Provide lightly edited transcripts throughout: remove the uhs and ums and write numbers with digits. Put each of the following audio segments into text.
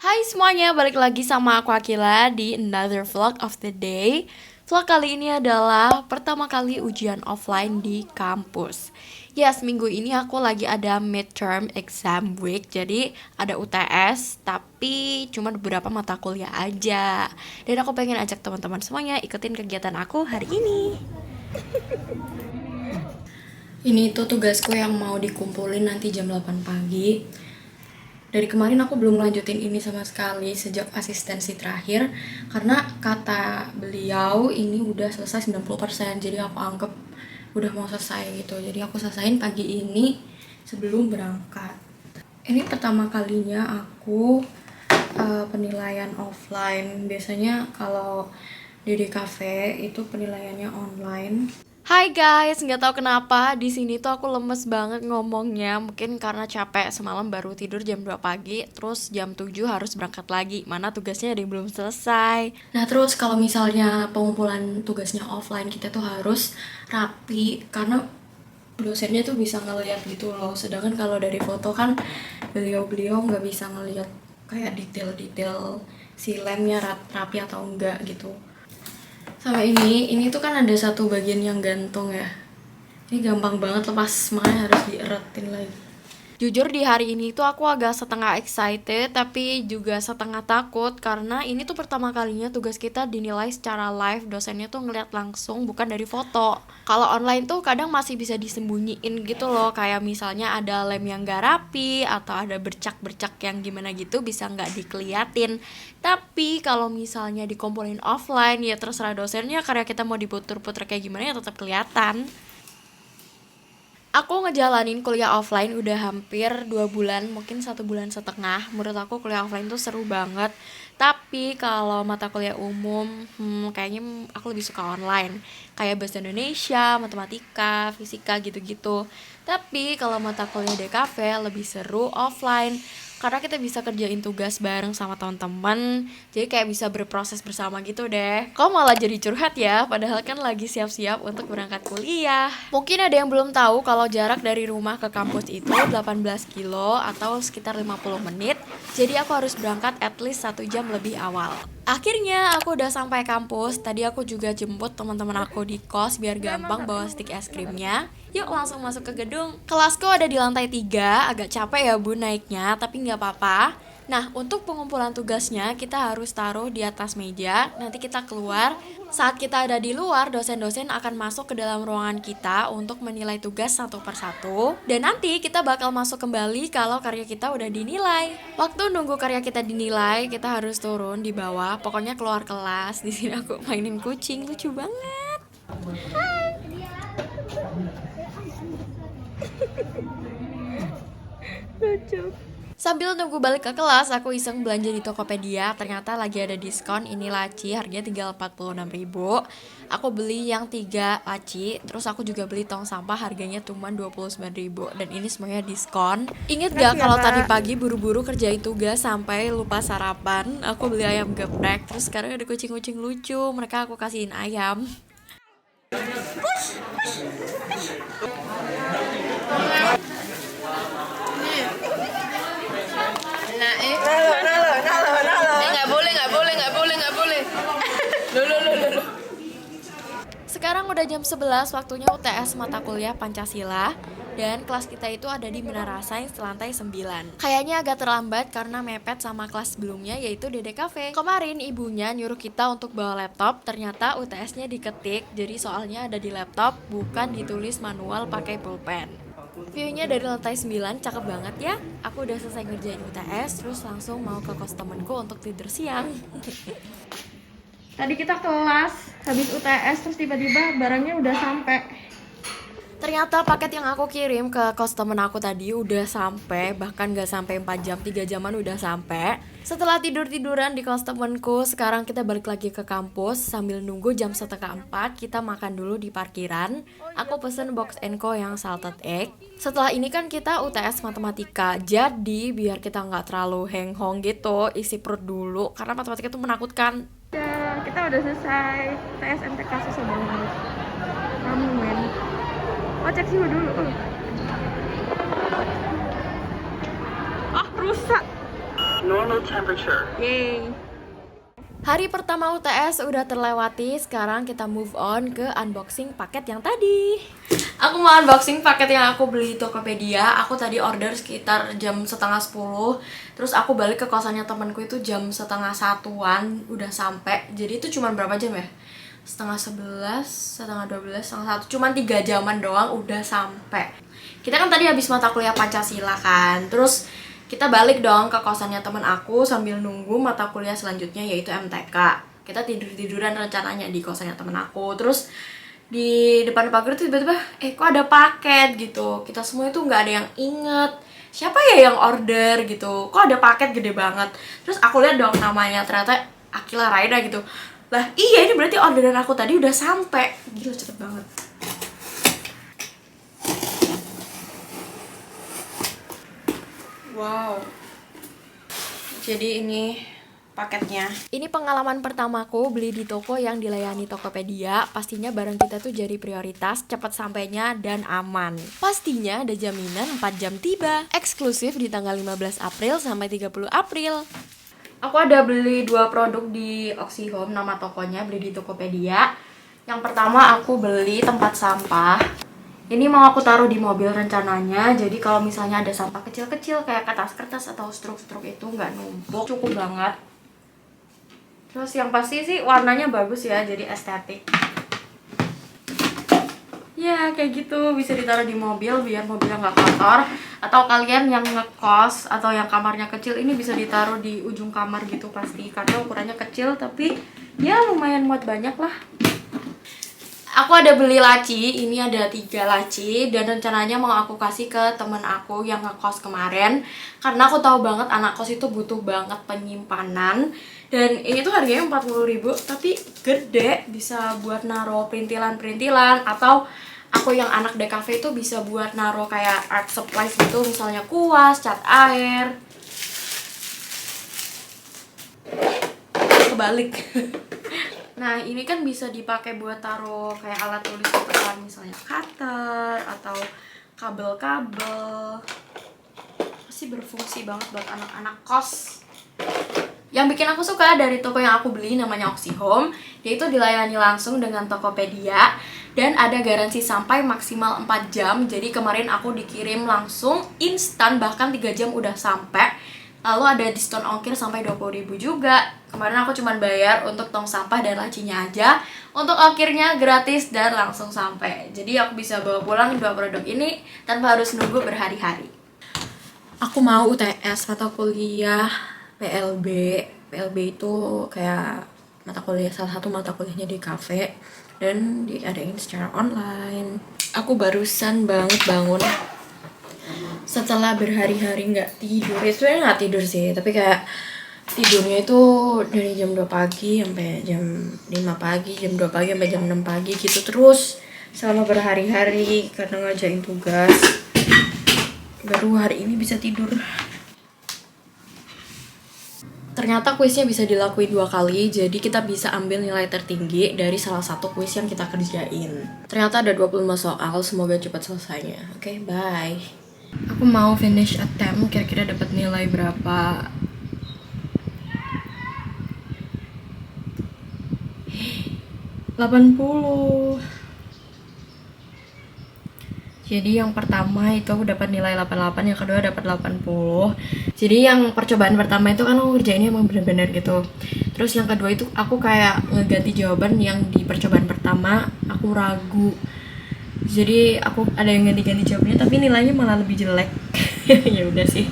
Hai semuanya, balik lagi sama aku Akila di another vlog of the day. Vlog kali ini adalah pertama kali ujian offline di kampus. Yes, minggu ini aku lagi ada midterm exam week, jadi ada UTS, tapi cuma beberapa mata kuliah aja. Dan aku pengen ajak teman-teman semuanya ikutin kegiatan aku hari ini. Ini tuh tugasku yang mau dikumpulin nanti jam 8 pagi. Dari kemarin aku belum lanjutin ini sama sekali sejak asistensi terakhir karena kata beliau ini udah selesai 90%, jadi aku anggap udah mau selesai gitu. Jadi aku selesain pagi ini sebelum berangkat. Ini pertama kalinya aku penilaian offline. Biasanya kalau di cafe itu penilaiannya online. Hai guys, nggak tahu kenapa di sini tuh aku lemes banget ngomongnya. Mungkin karena capek, semalam baru tidur jam 2 pagi, terus jam 7 harus berangkat lagi. Mana tugasnya ada yang belum selesai. Nah, terus kalau misalnya pengumpulan tugasnya offline, kita tuh harus rapi karena dosennya tuh bisa ngeliat gitu loh. Sedangkan kalau dari foto kan beliau-beliau nggak bisa ngeliat kayak detail-detail si lemnya rapi atau enggak gitu. Sama ini tuh kan ada satu bagian yang gantung ya. Ini gampang banget lepas, makanya harus dieretin lagi. Jujur di hari ini tuh aku agak setengah excited tapi juga setengah takut karena ini tuh pertama kalinya tugas kita dinilai secara live, dosennya tuh ngeliat langsung bukan dari foto. Kalau online tuh kadang masih bisa disembunyiin gitu loh, kayak misalnya ada lem yang gak rapi atau ada bercak-bercak yang gimana gitu bisa nggak dikeliatin. Tapi kalau misalnya dikumpulin offline ya terserah dosennya, karya kita mau diputer-puter kayak gimana ya tetap kelihatan. Aku ngejalanin kuliah offline udah hampir 2 bulan, mungkin 1,5 bulan. Menurut aku kuliah offline tuh seru banget. Tapi kalau mata kuliah umum, kayaknya aku lebih suka online. Kayak bahasa Indonesia, matematika, fisika gitu-gitu. Tapi kalau mata kuliah DKV lebih seru offline. Karena kita bisa kerjain tugas bareng sama teman-teman, jadi kayak bisa berproses bersama gitu deh. Kok malah jadi curhat ya, padahal kan lagi siap-siap untuk berangkat kuliah. Mungkin ada yang belum tahu kalau jarak dari rumah ke kampus itu 18 kilo atau sekitar 50 menit, jadi aku harus berangkat at least 1 jam lebih awal. Akhirnya aku udah sampai kampus. Tadi aku juga jemput teman-teman aku di kos biar gampang bawa stik es krimnya. Yuk langsung masuk ke gedung. Kelasku ada di lantai 3, agak capek ya bun naiknya, tapi nggak apa-apa. Nah, untuk pengumpulan tugasnya kita harus taruh di atas meja. Nanti kita keluar. Saat kita ada di luar, dosen-dosen akan masuk ke dalam ruangan kita untuk menilai tugas satu persatu. Dan nanti kita bakal masuk kembali kalau karya kita udah dinilai. Waktu nunggu karya kita dinilai, kita harus turun di bawah. Pokoknya keluar kelas. Di sini aku mainin kucing, lucu banget. Lucu. Sambil nunggu balik ke kelas, aku iseng belanja di Tokopedia. Ternyata lagi ada diskon. Ini laci, harganya tinggal 46.000. Aku beli yang 3 laci. Terus aku juga beli tong sampah, harganya cuma 29.000. Dan ini semuanya diskon. Ingat gak kalau tadi pagi buru-buru kerjain tugas sampai lupa sarapan? Aku beli ayam geprek. Terus sekarang ada kucing-kucing lucu, mereka aku kasihin ayam. Nggak boleh. Sekarang udah jam 11, waktunya UTS mata kuliah Pancasila. Dan kelas kita itu ada di Menara Sains lantai 9. Kayaknya agak terlambat karena mepet sama kelas sebelumnya yaitu DDKV. Kemarin ibunya nyuruh kita untuk bawa laptop, ternyata UTS-nya diketik, jadi soalnya ada di laptop, bukan ditulis manual pakai pulpen. View-nya dari lantai 9 cakep banget ya. Aku udah selesai ngerjain UTS, terus langsung mau ke kos temenku untuk tidur siang. Tadi kita kelas, habis UTS, terus tiba-tiba barangnya udah sampai. Ternyata paket yang aku kirim ke kos temen aku tadi udah sampai, bahkan gak sampai 4 jam, 3 jaman udah sampai. Setelah tidur-tiduran di kos temenku, sekarang kita balik lagi ke kampus. Sambil nunggu jam 3:30, kita makan dulu di parkiran. Aku pesen box enko yang salted egg. Setelah ini kan kita UTS matematika, jadi biar kita gak terlalu henghong gitu, isi perut dulu, karena matematika tuh menakutkan. Ya, kita udah selesai. UTS MTK susah banget. Kamu men. Oh, cek suhu dulu. Ah, rusak. normal temperature. Yeay. Hari pertama UTS udah terlewati, sekarang kita move on ke unboxing paket yang tadi. Aku mau unboxing paket yang aku beli di Tokopedia. Aku tadi order sekitar jam setengah 10. Terus aku balik ke kosannya temanku itu jam setengah 1-an, udah sampai. Jadi itu cuma berapa jam ya? Setengah 11, setengah 12, setengah 1. Cuma 3 jaman doang udah sampai. Kita kan tadi habis mata kuliah Pancasila kan. Terus kita balik dong ke kosannya teman aku sambil nunggu mata kuliah selanjutnya yaitu MTK. Kita tiduran rencananya di kosannya teman aku. Terus di depan pagar tuh tiba-tiba kok ada paket gitu. Kita semua itu nggak ada yang inget siapa ya yang order gitu. Kok ada paket gede banget. Terus aku lihat dong namanya, ternyata Akila Raida gitu. Lah iya, ini berarti orderan aku tadi udah sampai. Gila cepet banget. Wow. Jadi ini paketnya. Ini pengalaman pertamaku beli di toko yang dilayani Tokopedia. Pastinya barang kita tuh jadi prioritas, cepat sampainya dan aman. Pastinya ada jaminan 4 jam tiba. Eksklusif di tanggal 15 April sampai 30 April. Aku ada beli 2 produk di Oxihome, nama tokonya, beli di Tokopedia. Yang pertama aku beli tempat sampah. Ini mau aku taruh di mobil rencananya, jadi kalau misalnya ada sampah kecil-kecil kayak kertas-kertas atau struk-struk itu nggak numpuk, cukup banget. Terus yang pasti sih warnanya bagus ya, jadi estetik. Ya kayak gitu, bisa ditaruh di mobil biar mobilnya nggak kotor. Atau kalian yang ngekos atau yang kamarnya kecil, ini bisa ditaruh di ujung kamar gitu pasti, karena ukurannya kecil tapi ya lumayan muat banyak lah. Aku ada beli laci, ini ada 3 laci dan rencananya mau aku kasih ke temen aku yang ngekos kemarin. Karena aku tahu banget anak kos itu butuh banget penyimpanan. Dan ini tuh harganya 40.000 tapi gede, bisa buat naro perintilan-perintilan. Atau aku yang anak DKV itu bisa buat naro kayak art supplies gitu, misalnya kuas, cat air. Kebalik. Nah ini kan bisa dipakai buat taruh kayak alat tulis gitu kan, misalnya cutter atau kabel-kabel. Pasti berfungsi banget buat anak-anak kos. Yang bikin aku suka dari toko yang aku beli namanya Oxihome, yaitu dilayani langsung dengan Tokopedia dan ada garansi sampai maksimal 4 jam. Jadi kemarin aku dikirim langsung instan, bahkan 3 jam udah sampai. Lalu ada diskon ongkir sampai 20.000 juga. Kemarin aku cuma bayar untuk tong sampah dan lacinya aja. Untuk ongkirnya gratis dan langsung sampai. Jadi aku bisa bawa pulang 2 produk ini tanpa harus nunggu berhari-hari. Aku mau UTS mata kuliah PLB. PLB itu kayak mata kuliah, salah satu mata kuliahnya di kafe dan diadain secara online. Aku barusan banget bangun setelah berhari-hari nggak tidur. Ya sebenarnya nggak tidur sih, tapi kayak tidurnya itu dari jam 2 pagi sampai jam 5 pagi, jam 2 pagi sampai jam 6 pagi gitu terus selama berhari-hari karena ngajain tugas. Baru hari ini bisa tidur. Ternyata kuisnya bisa dilakuin 2 kali, jadi kita bisa ambil nilai tertinggi dari salah satu kuis yang kita kerjain. Ternyata ada 25 soal, semoga cepat selesainya. Oke, bye. Aku mau finish attempt, kira-kira dapat nilai berapa? 80. Jadi yang pertama itu aku dapat nilai 88, yang kedua dapat 80. Jadi yang percobaan pertama itu kan aku kerjainnya emang bener-bener gitu. Terus yang kedua itu aku kayak ngeganti jawaban yang di percobaan pertama aku ragu. Jadi aku ada yang ganti-ganti jawabannya tapi nilainya malah lebih jelek. Ya udah sih.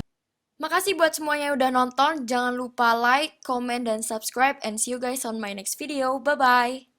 Makasih buat semuanya yang udah nonton. Jangan lupa like, comment, dan subscribe. And see you guys on my next video. Bye-bye.